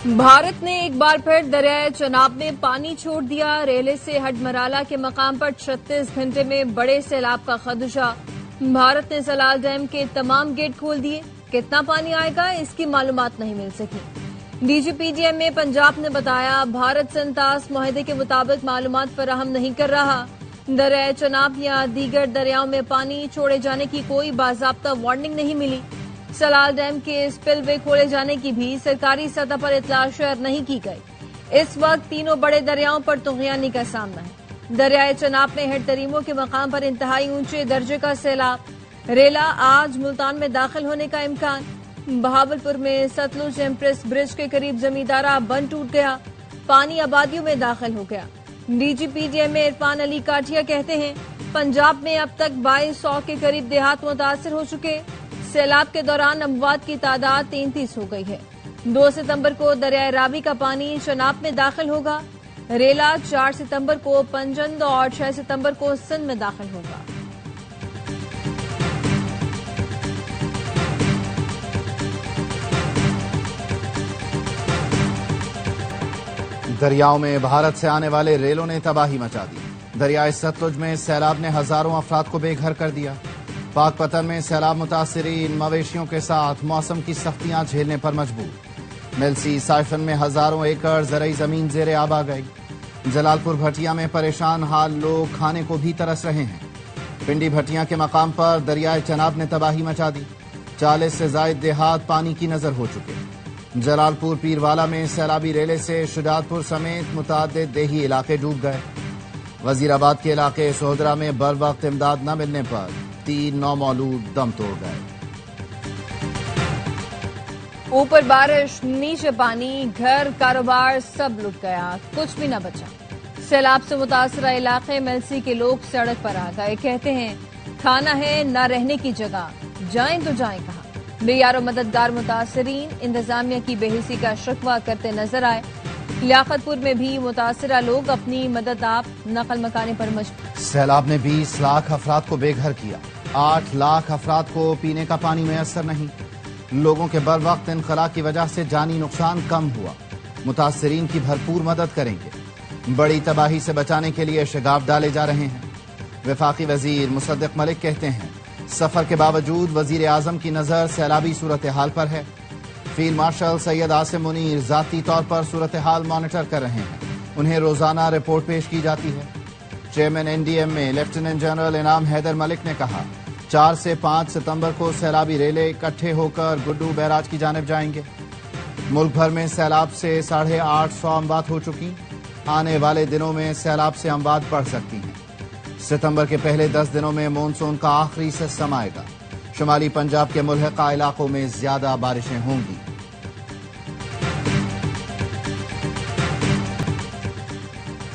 بھارت نے ایک بار پھر دریائے چناب میں پانی چھوڑ دیا۔ ریلے سے ہڈمرالا کے مقام پر 36 گھنٹے میں بڑے سیلاب کا خدشہ۔ بھارت نے سلال ڈیم کے تمام گیٹ کھول دیے۔ کتنا پانی آئے گا اس کی معلومات نہیں مل سکی۔ D G P D M A Punjab نے بتایا بھارت سنتاس معاہدے کے مطابق معلومات فراہم نہیں کر رہا۔ دریائے چناب یا دیگر دریاؤں میں پانی چھوڑے جانے کی کوئی باضابطہ وارننگ نہیں ملی۔ سلال ڈیم کے سپل وے کھولے جانے کی بھی سرکاری سطح پر اطلاع شیئر نہیں کی گئی۔ اس وقت تینوں بڑے دریاؤں پر طغیانی کا سامنا ہے۔ دریائے چناب میں ہیڈ تریموں کے مقام پر انتہائی اونچے درجے کا سیلاب۔ ریلا آج ملتان میں داخل ہونے کا امکان۔ بہاولپور میں ستلج ایمپریس برج کے قریب زمیندارہ بند ٹوٹ گیا۔ پانی آبادیوں میں داخل ہو گیا۔ D G P D M A Irfan Ali Katia کہتے ہیں پنجاب میں اب تک 2200 کے قریب دیہات متاثر ہو چکے۔ سیلاب کے دوران اموات کی تعداد 33 ہو گئی ہے۔ 2 ستمبر کو دریائے راوی کا پانی چناب میں داخل ہوگا۔ ریلا 4 ستمبر کو پنجند اور 6 ستمبر کو سندھ میں داخل ہوگا۔ دریاؤں میں بھارت سے آنے والے ریلوں نے تباہی مچا دی۔ دریائے ستلج میں سیلاب نے ہزاروں افراد کو بے گھر کر دیا۔ پاک پتن میں سیلاب متاثرین مویشیوں کے ساتھ موسم کی سختیاں جھیلنے پر مجبور۔ ملسی سائفن میں ہزاروں ایکڑ زرعی زمین زیر آب آ گئی۔ جلال پور بھٹیا میں پریشان حال لوگ کھانے کو بھی ترس رہے ہیں۔ پنڈی بھٹیا کے مقام پر دریائے چناب نے تباہی مچا دی۔ 40 سے زائد دیہات پانی کی نظر ہو چکے۔ جلال پور پیروالا میں سیلابی ریلے سے شجاعت پور سمیت متعدد دیہی علاقے ڈوب گئے۔ وزیر آباد کے علاقے سہودرا میں بروقت امداد نہ ملنے پر 3 نومولود دم توڑ گئے۔ اوپر بارش، نیچے پانی، گھر کاروبار سب لٹ گیا، کچھ بھی نہ بچا۔ سیلاب سے متاثرہ علاقے ملسی کے لوگ سڑک پر آ گئے، کہتے ہیں کھانا ہے نہ رہنے کی جگہ، جائیں تو جائیں کہاں۔ معیار و مددگار متاثرین انتظامیہ کی بے حسی کا شکوہ کرتے نظر آئے۔ لیاقت پور میں بھی متاثرہ لوگ اپنی مدد آپ نقل مکانی پر مجبور۔ سیلاب نے 20 لاکھ افراد کو بے گھر کیا۔ 8 لاکھ افراد کو پینے کا پانی میسر نہیں۔ لوگوں کے بروقت انخلاء کی وجہ سے جانی نقصان کم ہوا۔ متاثرین کی بھرپور مدد کریں گے۔ بڑی تباہی سے بچانے کے لیے شگاف ڈالے جا رہے ہیں۔ وفاقی وزیر مصدق ملک کہتے ہیں سفر کے باوجود وزیر اعظم کی نظر سیلابی صورتحال پر ہے۔ فیلڈ مارشل سید عاصم منیر ذاتی طور پر صورتحال مانیٹر کر رہے ہیں۔ انہیں روزانہ رپورٹ پیش کی جاتی ہے۔ چیئرمین این ڈی ایم میں لیفٹیننٹ جنرل انعام حیدر ملک نے کہا 4 سے 5 ستمبر کو سیلابی ریلے اکٹھے ہو کر گڈو بیراج کی جانب جائیں گے۔ ملک بھر میں سیلاب سے 850 اموات ہو چکی۔ آنے والے دنوں میں سیلاب سے اموات بڑھ سکتی ہیں۔ ستمبر کے پہلے 10 دنوں میں مونسون کا آخری سسٹم آئے گا۔ شمالی پنجاب کے ملحقہ علاقوں میں زیادہ بارشیں ہوں گی۔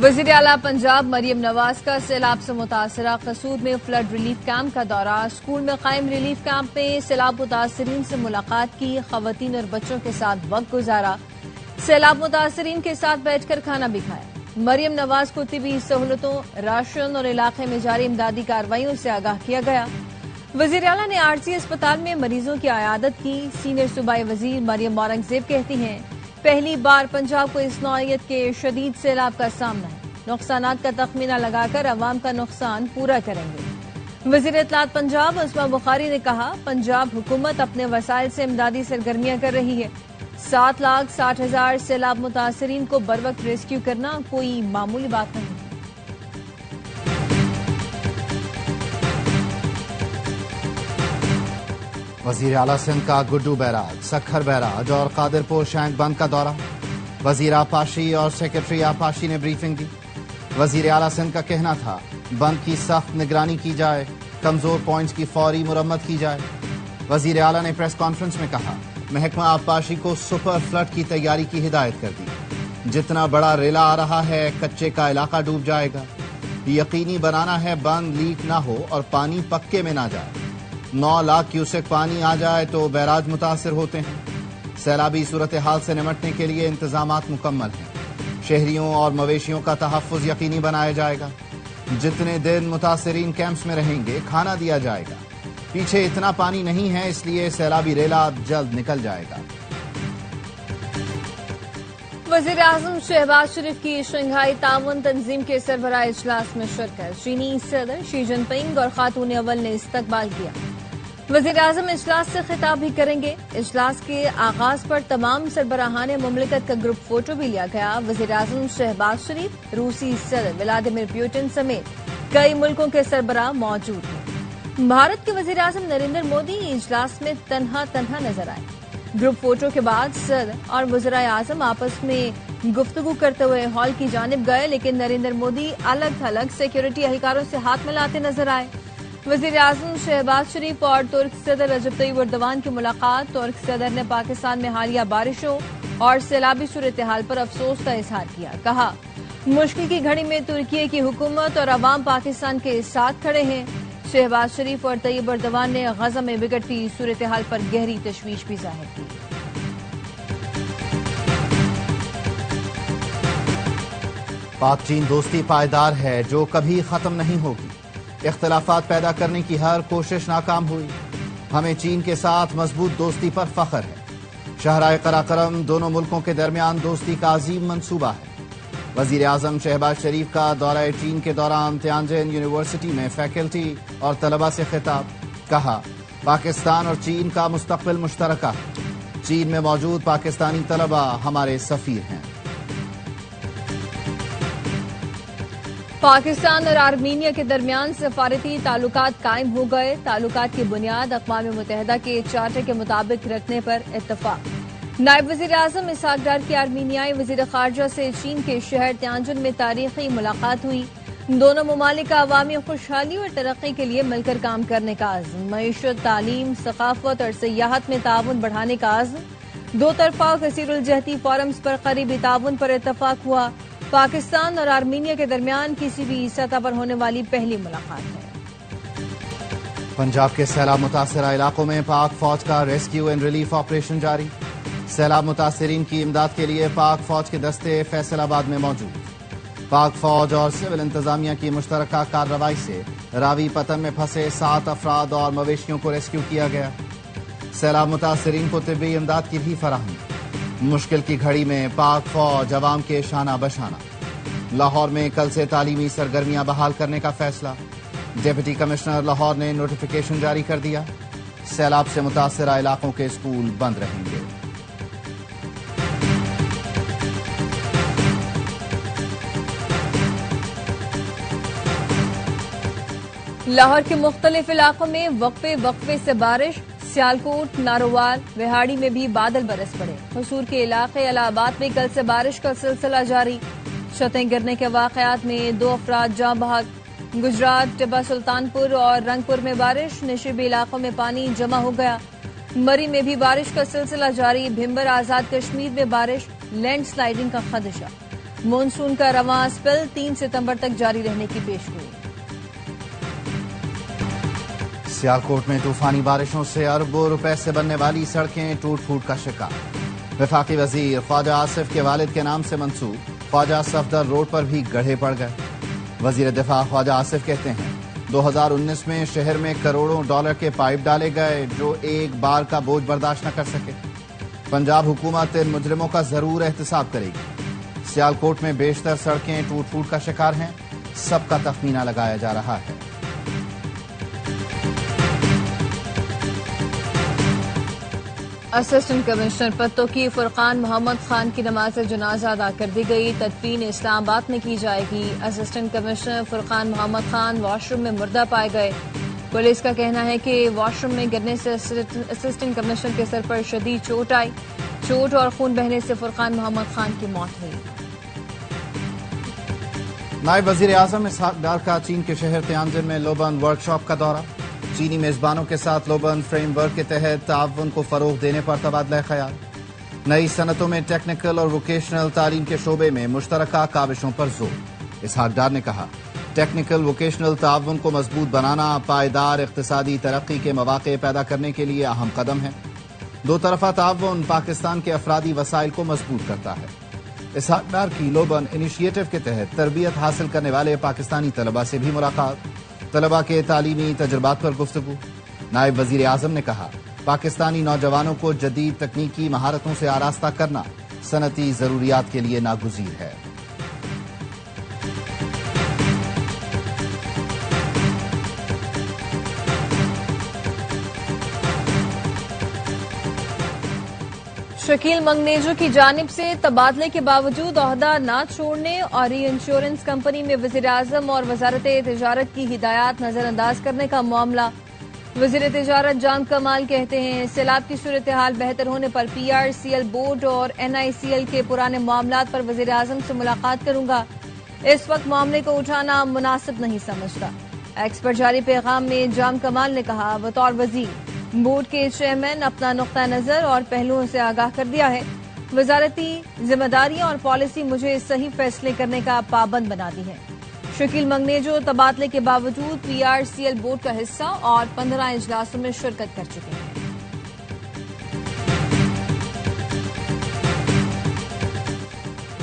وزیر اعلیٰ پنجاب مریم نواز کا سیلاب سے متاثرہ قصور میں فلڈ ریلیف کیمپ کا دورہ۔ اسکول میں قائم ریلیف کیمپ میں سیلاب متاثرین سے ملاقات کی، خواتین اور بچوں کے ساتھ وقت گزارا، سیلاب متاثرین کے ساتھ بیٹھ کر کھانا بھی کھایا۔ مریم نواز کو طبی سہولتوں، راشن اور علاقے میں جاری امدادی کارروائیوں سے آگاہ کیا گیا۔ وزیر اعلیٰ نے آرزی اسپتال میں مریضوں کی عیادت کی۔ سینئر صوبائی وزیر مریم اورنگزیب کہتی ہیں پہلی بار پنجاب کو اس نوعیت کے شدید سیلاب کا سامنا ہے۔ نقصانات کا تخمینہ لگا کر عوام کا نقصان پورا کریں گے۔ وزیر اطلاعات پنجاب عصمہ بخاری نے کہا پنجاب حکومت اپنے وسائل سے امدادی سرگرمیاں کر رہی ہے۔ 7,60,000 سیلاب متاثرین کو بروقت ریسکیو کرنا کوئی معمولی بات نہیں۔ وزیر اعلیٰ سندھ کا گڈو بیراج، سکھر بیراج اور قادر پور شینک بند کا دورہ۔ وزیر آبپاشی اور سیکرٹری آبپاشی نے بریفنگ دی۔ وزیر اعلیٰ سندھ کا کہنا تھا بند کی سخت نگرانی کی جائے، کمزور پوائنٹس کی فوری مرمت کی جائے۔ وزیر اعلیٰ نے پریس کانفرنس میں کہا محکمہ آبپاشی کو سپر فلڈ کی تیاری کی ہدایت کر دی۔ جتنا بڑا ریلا آ رہا ہے کچے کا علاقہ ڈوب جائے گا۔ یقینی بنانا ہے بند لیک نہ ہو اور پانی پکے میں نہ جائے۔ 9 لاکھ کیوسک پانی آ جائے تو بیراج متاثر ہوتے ہیں۔ سیلابی صورتحال سے نمٹنے کے لیے انتظامات مکمل ہیں۔ شہریوں اور مویشیوں کا تحفظ یقینی بنایا جائے گا۔ جتنے دن متاثرین کیمپس میں رہیں گے کھانا دیا جائے گا۔ پیچھے اتنا پانی نہیں ہے اس لیے سیلابی ریلا اب جلد نکل جائے گا۔ وزیر اعظم شہباز شریف کی شنگھائی تعاون تنظیم کے سربراہ اجلاس میں شرکت، چینی صدر شی جن پنگ اور خاتون اول نے استقبال کیا۔ وزیر اعظم اجلاس سے خطاب بھی کریں گے۔ اجلاس کے آغاز پر تمام سربراہان مملکت کا گروپ فوٹو بھی لیا گیا۔ وزیر اعظم شہباز شریف، روسی صدر ولادیمیر پوٹن سمیت کئی ملکوں کے سربراہ موجود ہیں۔ بھارت کے وزیر اعظم نریندر مودی اجلاس میں تنہا نظر آئے۔ گروپ فوٹو کے بعد صدر اور وزرائے اعظم آپس میں گفتگو کرتے ہوئے ہال کی جانب گئے، لیکن نریندر مودی الگ تھلگ سیکیورٹی اہلکاروں سے ہاتھ ملاتے نظر آئے۔ وزیر اعظم شہباز شریف اور ترک صدر رجب طیب ایردوان کی ملاقات۔ ترک صدر نے پاکستان میں حالیہ بارشوں اور سیلابی صورتحال پر افسوس کا اظہار کیا، کہا مشکل کی گھڑی میں ترکی کی حکومت اور عوام پاکستان کے ساتھ کھڑے ہیں۔ شہباز شریف اور طیب ایردوان نے غزہ میں بگڑتی صورتحال پر گہری تشویش بھی ظاہر کی۔ پاک چین دوستی پائیدار ہے جو کبھی ختم نہیں ہوگی۔ اختلافات پیدا کرنے کی ہر کوشش ناکام ہوئی۔ ہمیں چین کے ساتھ مضبوط دوستی پر فخر ہے۔ شاہراہ قراقرم دونوں ملکوں کے درمیان دوستی کا عظیم منصوبہ ہے۔ وزیر اعظم شہباز شریف کا دورہ چین کے دوران تیانجن یونیورسٹی میں فیکلٹی اور طلباء سے خطاب، کہا پاکستان اور چین کا مستقبل مشترکہ ہے۔ چین میں موجود پاکستانی طلباء ہمارے سفیر ہیں۔ پاکستان اور آرمینیا کے درمیان سفارتی تعلقات قائم ہو گئے۔ تعلقات کی بنیاد اقوام متحدہ کے چارٹر کے مطابق رکھنے پر اتفاق۔ نائب وزیر اعظم اسحاق ڈار کی آرمینیائی وزیر خارجہ سے چین کے شہر تیانجن میں تاریخی ملاقات ہوئی۔ دونوں ممالک کا عوامی خوشحالی اور ترقی کے لیے مل کر کام کرنے کا عزم، معیشت، تعلیم، ثقافت اور سیاحت میں تعاون بڑھانے کا عزم۔ دو طرفہ کثیر الجہتی فورمز پر قریبی تعاون پر اتفاق ہوا۔ پاکستان اور آرمینیا کے درمیان کسی بھی سطح پر ہونے والی پہلی ملاقات ہے۔ پنجاب کے سیلاب متاثرہ علاقوں میں پاک فوج کا ریسکیو اینڈ ریلیف آپریشن جاری۔ سیلاب متاثرین کی امداد کے لیے پاک فوج کے دستے فیصل آباد میں موجود۔ پاک فوج اور سول انتظامیہ کی مشترکہ کارروائی سے راوی پتن میں پھنسے 7 افراد اور مویشیوں کو ریسکیو کیا گیا۔ سیلاب متاثرین کو طبی امداد کی بھی فراہمی۔ مشکل کی گھڑی میں پاک فوج عوام کے شانہ بشانہ۔ لاہور میں کل سے تعلیمی سرگرمیاں بحال کرنے کا فیصلہ۔ ڈپٹی کمشنر لاہور نے نوٹیفیکیشن جاری کر دیا۔ سیلاب سے متاثرہ علاقوں کے اسکول بند رہیں گے۔ لاہور کے مختلف علاقوں میں وقفے سے بارش۔ سیالکوٹ، نارووال، وہاڑی میں بھی بادل برس پڑے۔ قصور کے علاقے الہ آباد میں کل سے بارش کا سلسلہ جاری۔ چھتیں گرنے کے واقعات میں 2 افراد جاں بحق۔ گجرات، ٹپا سلطان پور اور رنگپور میں بارش۔ نشیبی علاقوں میں پانی جمع ہو گیا۔ مری میں بھی بارش کا سلسلہ جاری۔ بھمبر آزاد کشمیر میں بارش، لینڈ سلائیڈنگ کا خدشہ۔ مونسون کا رواں اسپیل 3 ستمبر تک جاری رہنے کی پیشگوئی۔ سیالکوٹ میں طوفانی بارشوں سے اربوں روپے سے بننے والی سڑکیں ٹوٹ پھوٹ کا شکار۔ وفاقی وزیر خواجہ آصف کے والد کے نام سے منسوب خواجہ صفدر روڈ پر بھی گڑھے پڑ گئے۔ وزیر دفاع خواجہ آصف کہتے ہیں 2019 میں شہر میں کروڑوں ڈالر کے پائپ ڈالے گئے جو ایک بار کا بوجھ برداشت نہ کر سکے۔ پنجاب حکومت ان مجرموں کا ضرور احتساب کرے گی۔ سیالکوٹ میں بیشتر سڑکیں ٹوٹ پھوٹ کا شکار ہیں، سب کا تخمینہ لگایا جا رہا ہے۔ اسسٹنٹ کمشنر پتو کی فرقان محمد خان کی نماز جنازہ ادا کر دی گئی۔ تدفین اسلام آباد میں کی جائے گی۔ اسسٹنٹ کمشنر فرقان محمد خان واش روم میں مردہ پائے گئے۔ پولیس کا کہنا ہے کہ واش روم میں گرنے سے اسسٹنٹ کمشنر کے سر پر شدید چوٹ آئی۔ چوٹ اور خون بہنے سے فرقان محمد خان کی موت ہوئی۔ نائب وزیر اعظم اسحاق ڈار کا چین کے شہر تیانجن میں لوبن ورک شاپ کا دورہ۔ چینی میزبانوں کے ساتھ لوبن فریم ورک کے تحت تعاون کو فروغ دینے پر تبادلہ خیال۔ نئی صنعتوں میں ٹیکنیکل اور ووکیشنل تعلیم کے شعبے میں مشترکہ کاوشوں پر زور۔ اسحاق ڈار نے کہا ٹیکنیکل ووکیشنل تعاون کو مضبوط بنانا پائیدار اقتصادی ترقی کے مواقع پیدا کرنے کے لیے اہم قدم ہے۔ دو طرفہ تعاون پاکستان کے افرادی وسائل کو مضبوط کرتا ہے۔ اسحاق ڈار کی لوبن انیشیٹو کے تحت تربیت حاصل کرنے والے پاکستانی طلباء سے بھی ملاقات۔ طلباء کے تعلیمی تجربات پر گفتگو۔ نائب وزیر اعظم نے کہا پاکستانی نوجوانوں کو جدید تکنیکی مہارتوں سے آراستہ کرنا صنعتی ضروریات کے لیے ناگزیر ہے۔ شکیل منگنیجو کی جانب سے تبادلے کے باوجود عہدہ نہ چھوڑنے اور ری انشورنس کمپنی میں وزیراعظم اور وزارت تجارت کی ہدایات نظر انداز کرنے کا معاملہ۔ وزیر تجارت جان کمال کہتے ہیں سیلاب کی صورتحال بہتر ہونے پر P R C L board اور این آئی سی ایل کے پرانے معاملات پر وزیراعظم سے ملاقات کروں گا۔ اس وقت معاملے کو اٹھانا مناسب نہیں سمجھتا۔ ایکس پر جاری پیغام میں جان کمال نے کہا بطور وزیر بورڈ کے چیئرمین اپنا نقطہ نظر اور پہلوؤں سے آگاہ کر دیا ہے۔ وزارتی ذمہ داریاں اور پالیسی مجھے صحیح فیصلے کرنے کا پابند بناتی ہے۔ شکیل منگنیجو تبادلے کے باوجود P R C L board کا حصہ اور 15 اجلاسوں میں شرکت کر چکے ہیں۔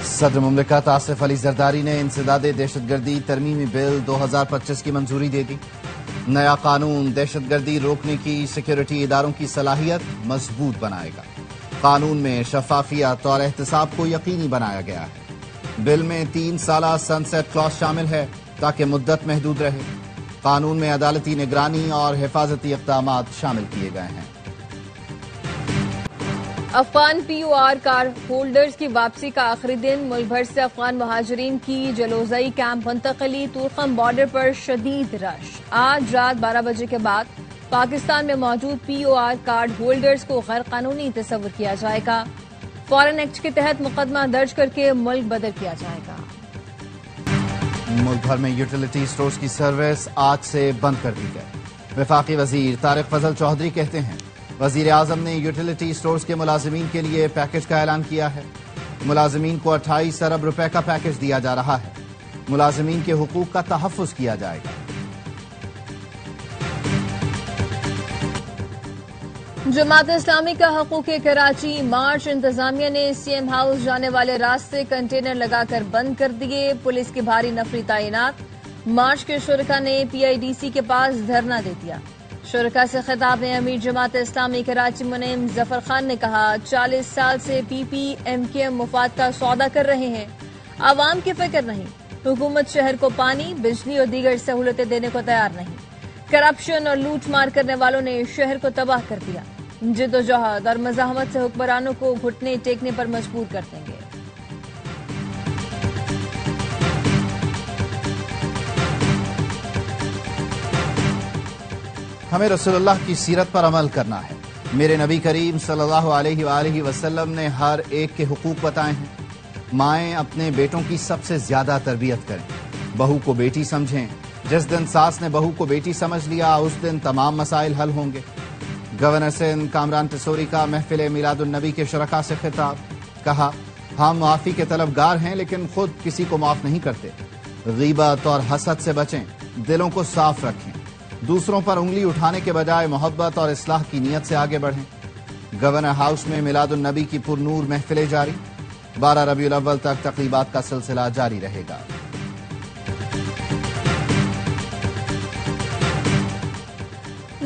صدر مملکت آصف علی زرداری نے انسداد دہشت گردی ترمیمی بل 2025 کی منظوری دے دی۔ نیا قانون دہشت گردی روکنے کی سیکیورٹی اداروں کی صلاحیت مضبوط بنائے گا۔ قانون میں شفافیت اور احتساب کو یقینی بنایا گیا ہے۔ بل میں 3 سالہ سن سیٹ کلاس شامل ہے تاکہ مدت محدود رہے۔ قانون میں عدالتی نگرانی اور حفاظتی اقدامات شامل کیے گئے ہیں۔ افغان پی او آر کارڈ ہولڈرز کی واپسی کا آخری دن، ملک بھر سے افغان مہاجرین کی جلوزئی کیمپ منتقلی، تورخم بارڈر پر شدید رش۔ آج رات 12 بجے کے بعد پاکستان میں موجود پی او آر کارڈ ہولڈرز کو غیر قانونی تصور کیا جائے گا۔ فارن ایکٹ کے تحت مقدمہ درج کر کے ملک بدر کیا جائے گا۔ ملک بھر میں یوٹیلیٹی سٹورز کی سروس آج سے بند کر دی گئی۔ وفاقی وزیر طارق فضل چودھری کہتے ہیں وزیر اعظم نے یوٹیلیٹی سٹورز کے ملازمین کے لیے پیکج کا اعلان کیا ہے۔ ملازمین کو 28 ارب روپے کا پیکج دیا جا رہا ہے۔ ملازمین کے حقوق کا تحفظ کیا جائے گا۔ جماعت اسلامی کا حقوق کراچی مارچ، انتظامیہ نے سی ایم ہاؤس جانے والے راستے کنٹینر لگا کر بند کر دیے، پولیس کی بھاری نفری تعینات۔ مارچ کے شرکاء نے پی آئی ڈی سی کے پاس دھرنا دے دیا۔ شرکاء سے خطاب میں امیر جماعت اسلامی کراچی منعم ظفر خان نے کہا 40 سال سے پی پی ایم کے مفاد کا سودا کر رہے ہیں، عوام کی فکر نہیں۔ حکومت شہر کو پانی، بجلی اور دیگر سہولتیں دینے کو تیار نہیں۔ کرپشن اور لوٹ مار کرنے والوں نے شہر کو تباہ کر دیا۔ جدوجہد اور مزاحمت سے حکمرانوں کو گھٹنے ٹیکنے پر مجبور کر دیں گے۔ ہمیں رسول اللہ کی سیرت پر عمل کرنا ہے۔ میرے نبی کریم صلی اللہ علیہ وآلہ وسلم نے ہر ایک کے حقوق بتائے ہیں۔ مائیں اپنے بیٹوں کی سب سے زیادہ تربیت کریں، بہو کو بیٹی سمجھیں۔ جس دن ساس نے بہو کو بیٹی سمجھ لیا اس دن تمام مسائل حل ہوں گے۔ گورنر سندھ کامران ٹسوری کا محفل میلاد النبی کے شرکاء سے خطاب، کہا ہم معافی کے طلبگار ہیں لیکن خود کسی کو معاف نہیں کرتے۔ غیبت اور حسد سے بچیں، دلوں کو صاف رکھیں، دوسروں پر انگلی اٹھانے کے بجائے محبت اور اصلاح کی نیت سے آگے بڑھیں۔ گورنر ہاؤس میں میلاد النبی کی پرنور محفلیں جاری، 12 ربیع الاول تک تقریبات کا سلسلہ جاری رہے گا۔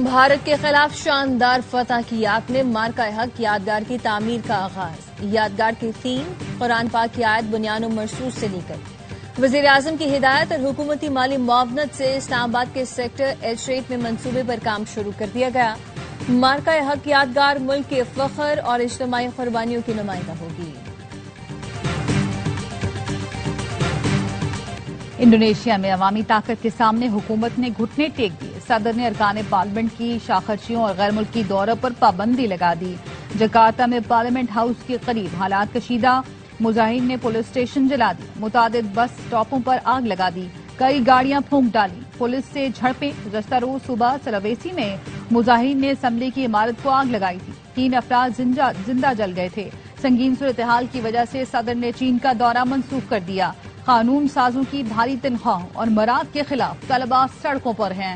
بھارت کے خلاف شاندار فتح کی یاد میں مارکہ حق یادگار کی تعمیر کا آغاز۔ یادگار کی تھیم قرآن پاک کی آیت بنیان و مرصوص سے لی گئی۔ وزیر اعظم کی ہدایت اور حکومتی مالی معاونت سے اسلام آباد کے سیکٹر H8 میں منصوبے پر کام شروع کر دیا گیا۔ مارکہ حق یادگار ملک کے فخر اور اجتماعی قربانیوں کی نمائندہ ہوگی۔ انڈونیشیا میں عوامی طاقت کے سامنے حکومت نے گھٹنے ٹیک دیے۔ صدر نے ارکان پارلیمنٹ کی شاخرچیوں اور غیر ملکی دوروں پر پابندی لگا دی۔ جکارتا میں پارلیمنٹ ہاؤس کے قریب حالات کشیدہ، مظاہرین نے پولیس اسٹیشن جلا دیا، متعدد بس اسٹاپوں پر آگ لگا دی، کئی گاڑیاں پھونک ڈالی، پولیس سے جھڑپیں۔ گزشتہ روز صبح سلویسی میں مظاہرین نے اسمبلی کی عمارت کو آگ لگائی تھی، 3 افراد زندہ جل گئے تھے۔ سنگین صورتحال کی وجہ سے صدر نے چین کا دورہ منسوخ کر دیا۔ قانون سازوں کی بھاری تنخواہوں اور مراد کے خلاف طلباء سڑکوں پر ہیں۔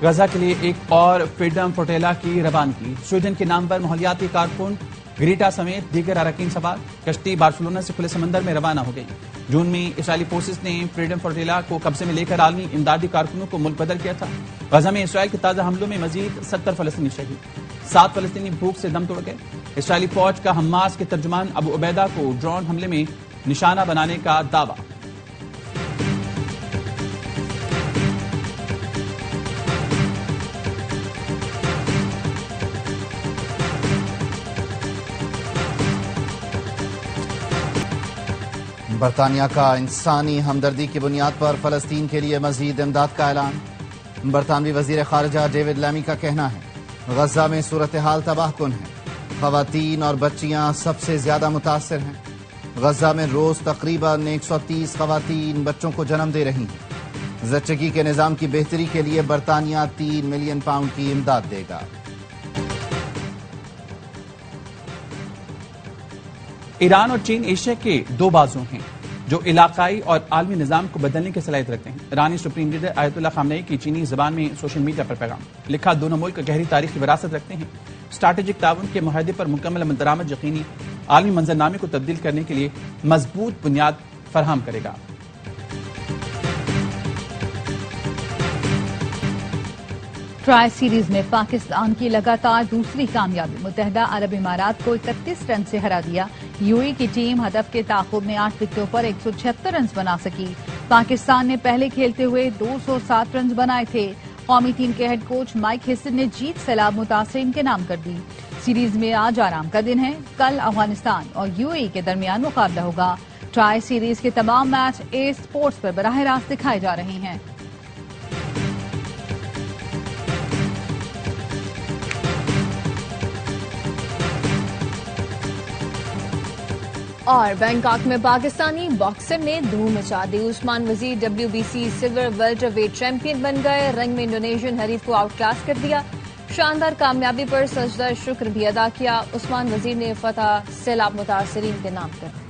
غزہ کے لیے ایک اور فریڈم فلوٹیلا کی روانگی۔ سویڈن کے نام پر ماحولیاتی کارکن گریٹا سمیت دیگر اراکین سوار کشتی بارسلونا سے کھلے سمندر میں روانہ ہو گئی۔ جون میں اسرائیلی فورسز نے فریڈم فورٹیلا کو قبضے میں لے کر عالمی امدادی کارکنوں کو ملک بدر کیا تھا۔ غزہ میں اسرائیل کے تازہ حملوں میں مزید 70 فلسطینی شہید، 7 فلسطینی بھوک سے دم توڑ گئے۔ اسرائیلی فوج کا حماس کے ترجمان ابو عبیدہ کو ڈرون حملے میں نشانہ بنانے کا دعویٰ۔ برطانیہ کا انسانی ہمدردی کی بنیاد پر فلسطین کے لیے مزید امداد کا اعلان۔ برطانوی وزیر خارجہ ڈیوڈ لیمی کا کہنا ہے غزہ میں صورتحال تباہ کن ہے، خواتین اور بچیاں سب سے زیادہ متاثر ہیں۔ غزہ میں روز تقریباً 130 خواتین بچوں کو جنم دے رہی ہیں۔ زچگی کے نظام کی بہتری کے لیے برطانیہ 3 ملین پاؤنڈ کی امداد دے گا۔ ایران اور چین ایشیا کے دو بازو ہیں جو علاقائی اور عالمی نظام کو بدلنے کی صلاحیت رکھتے ہیں۔ ایرانی سپریم لیڈر آیت اللہ خامنئی کی چینی زبان میں سوشل میڈیا پر پیغام لکھا، دونوں ملک گہری تاریخی وراثت رکھتے ہیں، اسٹریٹجک تعاون کے معاہدے پر مکمل عمل درآمد یقینی عالمی منظرنامے کو تبدیل کرنے کے لیے مضبوط بنیاد فراہم کرے گا۔ ٹرائی سیریز میں پاکستان کی لگاتار دوسری کامیابی، متحدہ عرب امارات کو 31 رن سے ہرا دیا۔ یو اے کی ٹیم ہدف کے تعاقب میں 8 وکٹوں پر 176 رنز بنا سکی۔ پاکستان نے پہلے کھیلتے ہوئے 207 رنز بنائے تھے۔ قومی ٹیم کے ہیڈ کوچ مائک ہیسن نے جیت سیلاب متاثرین کے نام کر دی۔ سیریز میں آج آرام کا دن ہے، کل افغانستان اور یو اے کے درمیان مقابلہ ہوگا۔ ٹرائی سیریز کے تمام میچ اے اسپورٹس پر براہ راست دکھائے جا رہے ہیں۔ اور بینکاک میں پاکستانی باکسر نے دھوم مچا دی۔ عثمان وزیر WBC سلور ویلٹر ویٹ چیمپئن بن گئے، رنگ میں انڈونیشین حریف کو آؤٹ کلاس کر دیا۔ شاندار کامیابی پر سجدہ شکر بھی ادا کیا۔ عثمان وزیر نے فتح سیلاب متاثرین کے نام کر دی۔